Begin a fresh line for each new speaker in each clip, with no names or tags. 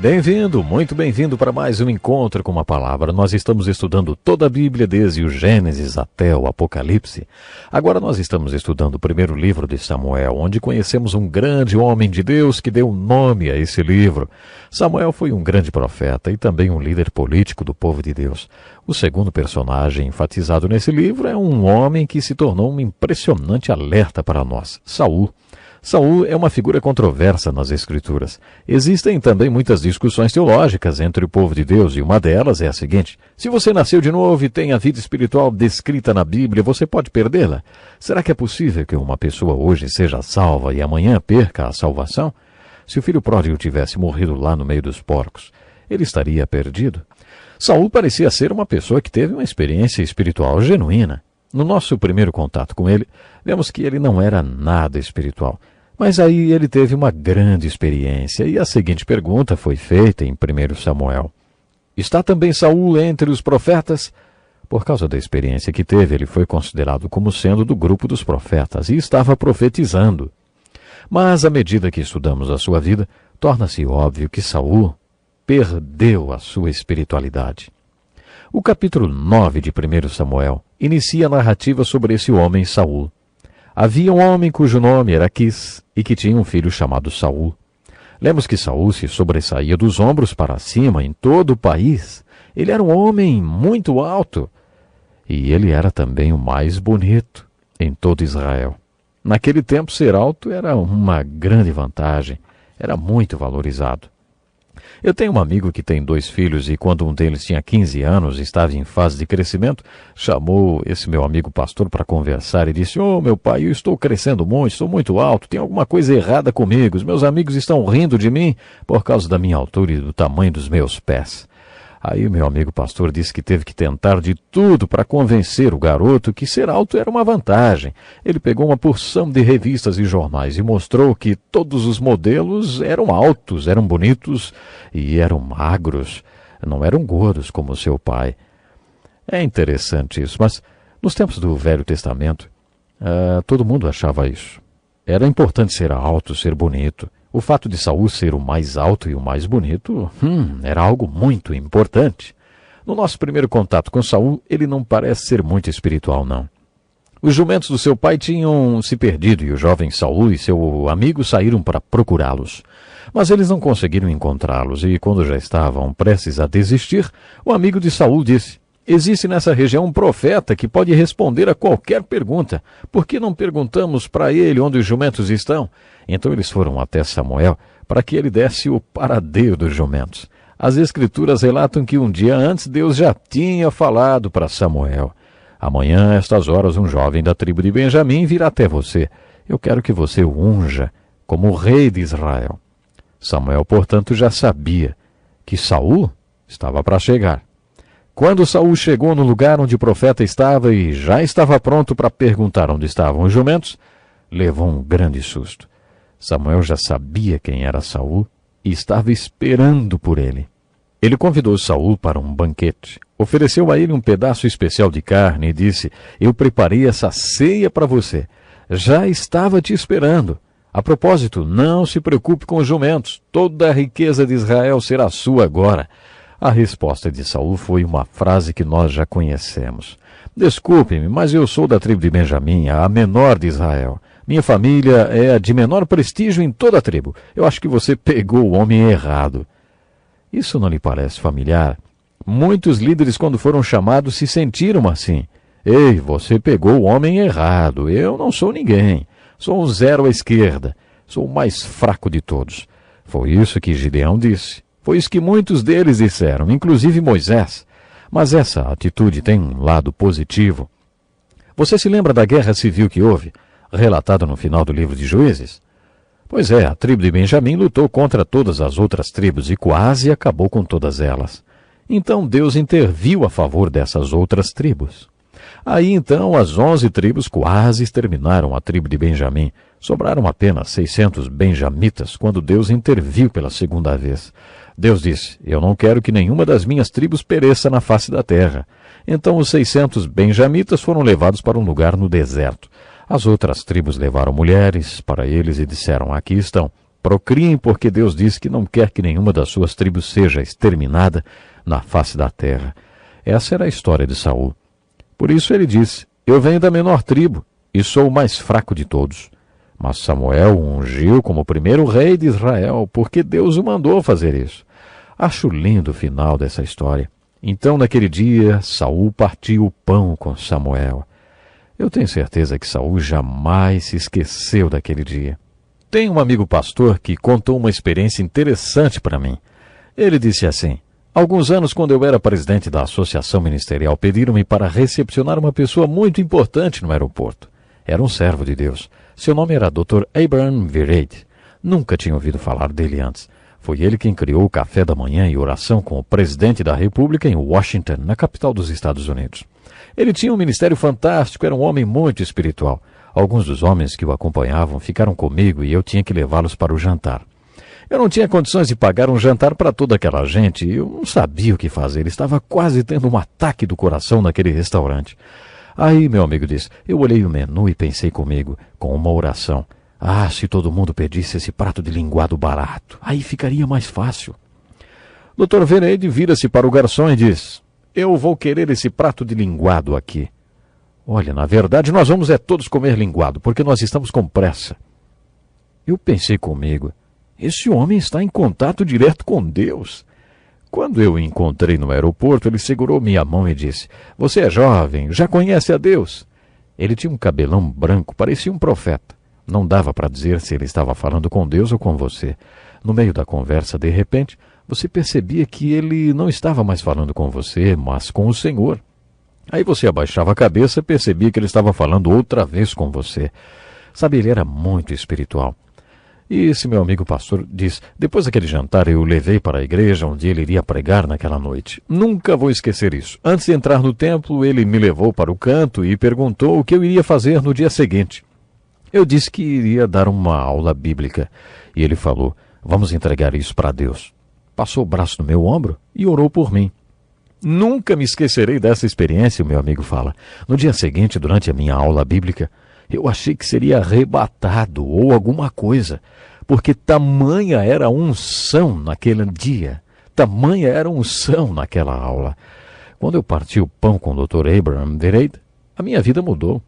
Bem-vindo, muito bem-vindo para mais um encontro com uma palavra. Nós estamos estudando toda a Bíblia, desde o Gênesis até o Apocalipse. Agora nós estamos estudando o primeiro livro de Samuel, onde conhecemos um grande homem de Deus que deu nome a esse livro. Samuel foi um grande profeta e também um líder político do povo de Deus. O segundo personagem enfatizado nesse livro é um homem que se tornou um impressionante alerta para nós, Saul. Saul é uma figura controversa nas Escrituras. Existem também muitas discussões teológicas entre o povo de Deus, e uma delas é a seguinte: se você nasceu de novo e tem a vida espiritual descrita na Bíblia, você pode perdê-la? Será que é possível que uma pessoa hoje seja salva e amanhã perca a salvação? Se o filho pródigo tivesse morrido lá no meio dos porcos, ele estaria perdido? Saul parecia ser uma pessoa que teve uma experiência espiritual genuína. No nosso primeiro contato com ele, vemos que ele não era nada espiritual. Mas aí ele teve uma grande experiência, e a seguinte pergunta foi feita em 1 Samuel. Está também Saul entre os profetas? Por causa da experiência que teve, ele foi considerado como sendo do grupo dos profetas e estava profetizando. Mas à medida que estudamos a sua vida, torna-se óbvio que Saul perdeu a sua espiritualidade. O capítulo 9 de 1 Samuel inicia a narrativa sobre esse homem Saul. Havia um homem cujo nome era Quis e que tinha um filho chamado Saul. Lemos que Saul se sobressaía dos ombros para cima em todo o país. Ele era um homem muito alto e ele era também o mais bonito em todo Israel. Naquele tempo, ser alto era uma grande vantagem, era muito valorizado. Eu tenho um amigo que tem 2 filhos e quando um deles tinha 15 anos e estava em fase de crescimento, chamou esse meu amigo pastor para conversar e disse: meu pai, eu estou crescendo muito, estou muito alto, tem alguma coisa errada comigo, os meus amigos estão rindo de mim por causa da minha altura e do tamanho dos meus pés. Aí o meu amigo pastor disse que teve que tentar de tudo para convencer o garoto que ser alto era uma vantagem. Ele pegou uma porção de revistas e jornais e mostrou que todos os modelos eram altos, eram bonitos e eram magros, não eram gordos como seu pai. É interessante isso, mas nos tempos do Velho Testamento, todo mundo achava isso. Era importante ser alto, ser bonito. O fato de Saul ser o mais alto e o mais bonito, era algo muito importante. No nosso primeiro contato com Saul, ele não parece ser muito espiritual, não. Os jumentos do seu pai tinham se perdido e o jovem Saul e seu amigo saíram para procurá-los. Mas eles não conseguiram encontrá-los e, quando já estavam prestes a desistir, o amigo de Saul disse: existe nessa região um profeta que pode responder a qualquer pergunta. Por que não perguntamos para ele onde os jumentos estão? Então eles foram até Samuel para que ele desse o paradeiro dos jumentos. As Escrituras relatam que um dia antes Deus já tinha falado para Samuel: amanhã, a estas horas, um jovem da tribo de Benjamim virá até você. Eu quero que você o unja como o rei de Israel. Samuel, portanto, já sabia que Saul estava para chegar. Quando Saul chegou no lugar onde o profeta estava e já estava pronto para perguntar onde estavam os jumentos, levou um grande susto. Samuel já sabia quem era Saul e estava esperando por ele. Ele convidou Saul para um banquete, ofereceu a ele um pedaço especial de carne e disse: eu preparei essa ceia para você. Já estava te esperando. A propósito, não se preocupe com os jumentos. Toda a riqueza de Israel será sua agora. A resposta de Saul foi uma frase que nós já conhecemos: desculpe-me, mas eu sou da tribo de Benjamim, a menor de Israel. Minha família é a de menor prestígio em toda a tribo. Eu acho que você pegou o homem errado. Isso não lhe parece familiar? Muitos líderes, quando foram chamados, se sentiram assim. Ei, você pegou o homem errado. Eu não sou ninguém. Sou um zero à esquerda. Sou o mais fraco de todos. Foi isso que Gideão disse. Foi isso que muitos deles disseram, inclusive Moisés. Mas essa atitude tem um lado positivo. Você se lembra da guerra civil que houve, relatada no final do livro de Juízes? Pois é, a tribo de Benjamim lutou contra todas as outras tribos e quase acabou com todas elas. Então Deus interviu a favor dessas outras tribos. Aí então as 11 tribos quase exterminaram a tribo de Benjamim. Sobraram apenas 600 benjamitas quando Deus interviu pela segunda vez. Deus disse: eu não quero que nenhuma das minhas tribos pereça na face da terra. Então os 600 benjamitas foram levados para um lugar no deserto. As outras tribos levaram mulheres para eles e disseram: aqui estão, Procriem, porque Deus diz que não quer que nenhuma das suas tribos seja exterminada na face da terra. Essa era a história de Saul. Por isso ele disse: eu venho da menor tribo e sou o mais fraco de todos. Mas Samuel o ungiu como o primeiro rei de Israel, porque Deus o mandou fazer isso. Acho lindo o final dessa história. Então, naquele dia, Saul partiu o pão com Samuel. Eu tenho certeza que Saul jamais se esqueceu daquele dia. Tem um amigo pastor que contou uma experiência interessante para mim. Ele disse assim: alguns anos, quando eu era presidente da associação ministerial, pediram-me para recepcionar uma pessoa muito importante no aeroporto. Era um servo de Deus. Seu nome era Dr. Abraham Vereid. Nunca tinha ouvido falar dele antes. Foi ele quem criou o café da manhã e oração com o presidente da República em Washington, na capital dos Estados Unidos. Ele tinha um ministério fantástico, era um homem muito espiritual. Alguns dos homens que o acompanhavam ficaram comigo e eu tinha que levá-los para o jantar. Eu não tinha condições de pagar um jantar para toda aquela gente e eu não sabia o que fazer. Estava quase tendo um ataque do coração naquele restaurante. Aí, meu amigo disse, eu olhei o menu e pensei comigo, com uma oração: ah, se todo mundo pedisse esse prato de linguado barato, aí ficaria mais fácil. Dr. Vereid vira-se para o garçom e diz: eu vou querer esse prato de linguado aqui. Olha, na verdade nós vamos todos comer linguado, porque nós estamos com pressa. Eu pensei comigo, esse homem está em contato direto com Deus. Quando eu o encontrei no aeroporto, ele segurou minha mão e disse: você é jovem, já conhece a Deus? Ele tinha um cabelão branco, parecia um profeta. Não dava para dizer se ele estava falando com Deus ou com você. No meio da conversa, de repente, você percebia que ele não estava mais falando com você, mas com o Senhor. Aí você abaixava a cabeça e percebia que ele estava falando outra vez com você. Sabe, ele era muito espiritual. E esse meu amigo pastor diz: depois daquele jantar eu o levei para a igreja onde ele iria pregar naquela noite. Nunca vou esquecer isso. Antes de entrar no templo, ele me levou para o canto e perguntou o que eu iria fazer no dia seguinte. Eu disse que iria dar uma aula bíblica. E ele falou: vamos entregar isso para Deus. Passou o braço no meu ombro e orou por mim. Nunca me esquecerei dessa experiência, o meu amigo fala. No dia seguinte, durante a minha aula bíblica, eu achei que seria arrebatado ou alguma coisa, porque tamanha era a unção naquele dia, tamanha era a unção naquela aula. Quando eu parti o pão com o Dr. Abraham Vereid, a minha vida mudou.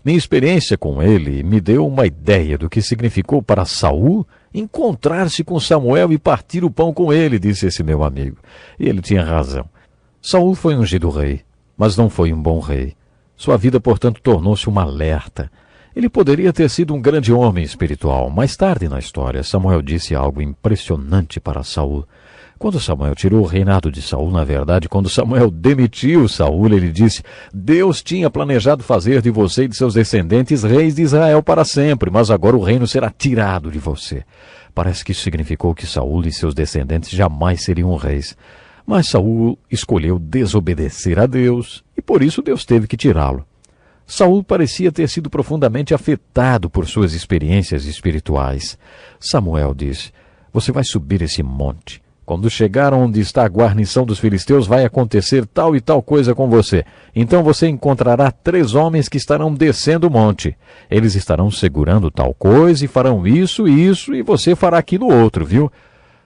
Minha experiência com ele me deu uma ideia do que significou para Saul encontrar-se com Samuel e partir o pão com ele, disse esse meu amigo. E ele tinha razão. Saul foi ungido rei, mas não foi um bom rei. Sua vida, portanto, tornou-se uma alerta. Ele poderia ter sido um grande homem espiritual. Mais tarde na história, Samuel disse algo impressionante para Saul. Quando Samuel tirou o reinado de Saul, na verdade, quando Samuel demitiu Saul, ele disse: Deus tinha planejado fazer de você e de seus descendentes reis de Israel para sempre, mas agora o reino será tirado de você. Parece que isso significou que Saul e seus descendentes jamais seriam reis. Mas Saul escolheu desobedecer a Deus e por isso Deus teve que tirá-lo. Saul parecia ter sido profundamente afetado por suas experiências espirituais. Samuel disse: você vai subir esse monte. Quando chegar onde está a guarnição dos filisteus, vai acontecer tal e tal coisa com você. Então você encontrará 3 homens que estarão descendo o monte. Eles estarão segurando tal coisa e farão isso e isso, e você fará aquilo outro, viu?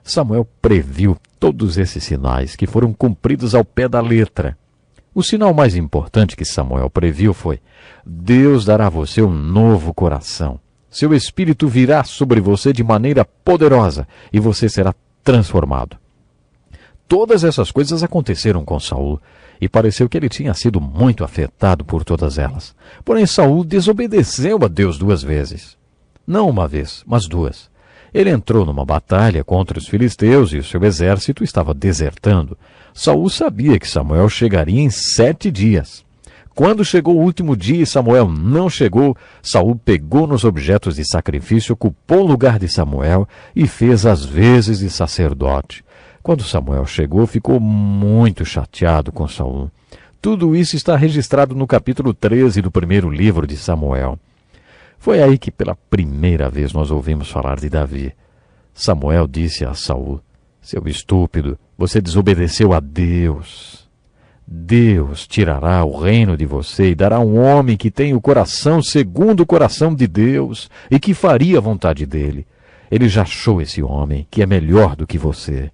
Samuel previu todos esses sinais que foram cumpridos ao pé da letra. O sinal mais importante que Samuel previu foi: Deus dará a você um novo coração. Seu espírito virá sobre você de maneira poderosa e você será transformado. Todas essas coisas aconteceram com Saul e pareceu que ele tinha sido muito afetado por todas elas. Porém, Saul desobedeceu a Deus 2 vezes. Não uma vez, mas 2. Ele entrou numa batalha contra os filisteus e o seu exército estava desertando. Saul sabia que Samuel chegaria em 7 dias. Quando chegou o último dia e Samuel não chegou, Saul pegou nos objetos de sacrifício, ocupou o lugar de Samuel e fez as vezes de sacerdote. Quando Samuel chegou, ficou muito chateado com Saul. Tudo isso está registrado no capítulo 13 do primeiro livro de Samuel. Foi aí que pela primeira vez nós ouvimos falar de Davi. Samuel disse a Saul: seu estúpido, você desobedeceu a Deus. Deus tirará o reino de você e dará um homem que tem o coração segundo o coração de Deus e que faria a vontade dele. Ele já achou esse homem, que é melhor do que você.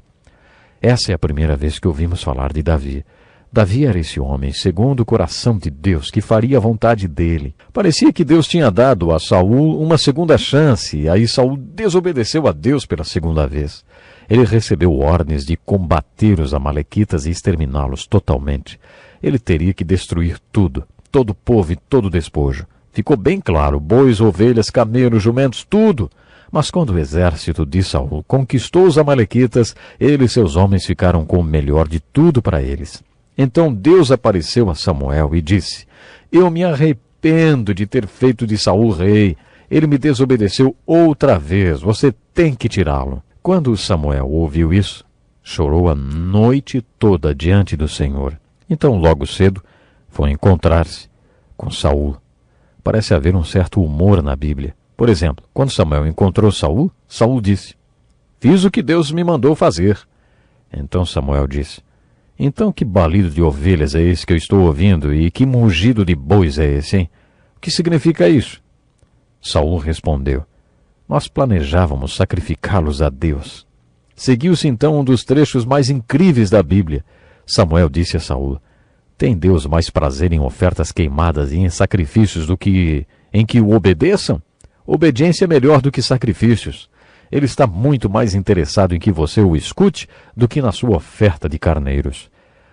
Essa é a primeira vez que ouvimos falar de Davi. Davi era esse homem, segundo o coração de Deus, que faria a vontade dele. Parecia que Deus tinha dado a Saul uma segunda chance, e aí Saul desobedeceu a Deus pela segunda vez. Ele recebeu ordens de combater os amalequitas e exterminá-los totalmente. Ele teria que destruir tudo, todo o povo e todo o despojo. Ficou bem claro, bois, ovelhas, camelos, jumentos, tudo. Mas quando o exército de Saul conquistou os amalequitas, ele e seus homens ficaram com o melhor de tudo para eles. Então Deus apareceu a Samuel e disse: Eu me arrependo de ter feito de Saul rei. Ele me desobedeceu outra vez. Você tem que tirá-lo. Quando Samuel ouviu isso, chorou a noite toda diante do Senhor. Então, logo cedo, foi encontrar-se com Saul. Parece haver um certo humor na Bíblia. Por exemplo, quando Samuel encontrou Saul, Saul disse: Fiz o que Deus me mandou fazer. Então Samuel disse: Então que balido de ovelhas é esse que eu estou ouvindo e que mugido de bois é esse, hein? O que significa isso? Saul respondeu: Nós planejávamos sacrificá-los a Deus. Seguiu-se então um dos trechos mais incríveis da Bíblia. Samuel disse a Saul: Tem Deus mais prazer em ofertas queimadas e em sacrifícios do que em que o obedeçam? Obediência é melhor do que sacrifícios. Ele está muito mais interessado em que você o escute do que na sua oferta de carneiros.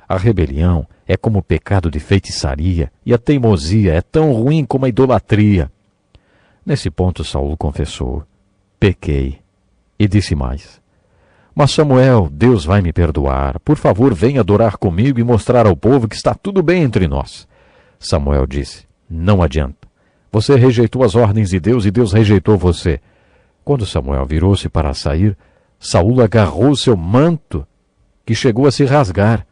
A rebelião é como o pecado de feitiçaria, e a teimosia é tão ruim como a idolatria. Nesse ponto Saul confessou: Pequei. E disse mais: Mas Samuel, Deus vai me perdoar. Por favor, venha adorar comigo e mostrar ao povo que está tudo bem entre nós. Samuel disse: Não adianta. Você rejeitou as ordens de Deus e Deus rejeitou você. Quando Samuel virou-se para sair, Saul agarrou seu manto, que chegou a se rasgar.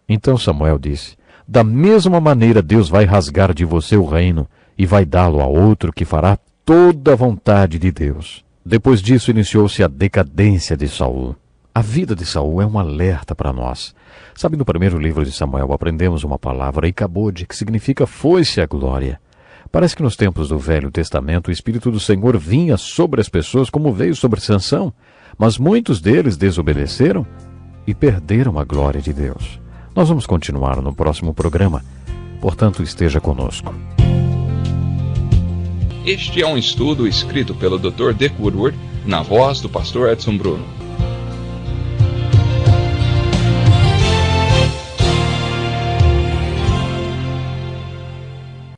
Então Samuel disse: Da mesma maneira Deus vai rasgar de você o reino e vai dá-lo a outro que fará toda a vontade de Deus. Depois disso iniciou-se a decadência de Saul. A vida de Saul é um alerta para nós. Sabe, no primeiro livro de Samuel aprendemos uma palavra, Icabode, que significa foi-se a glória. Parece que nos tempos do Velho Testamento o Espírito do Senhor vinha sobre as pessoas como veio sobre Sansão, mas muitos deles desobedeceram e perderam a glória de Deus. Nós vamos continuar no próximo programa, portanto esteja conosco.
Este é um estudo escrito pelo Dr. Dick Woodward, na voz do pastor Edson Bruno.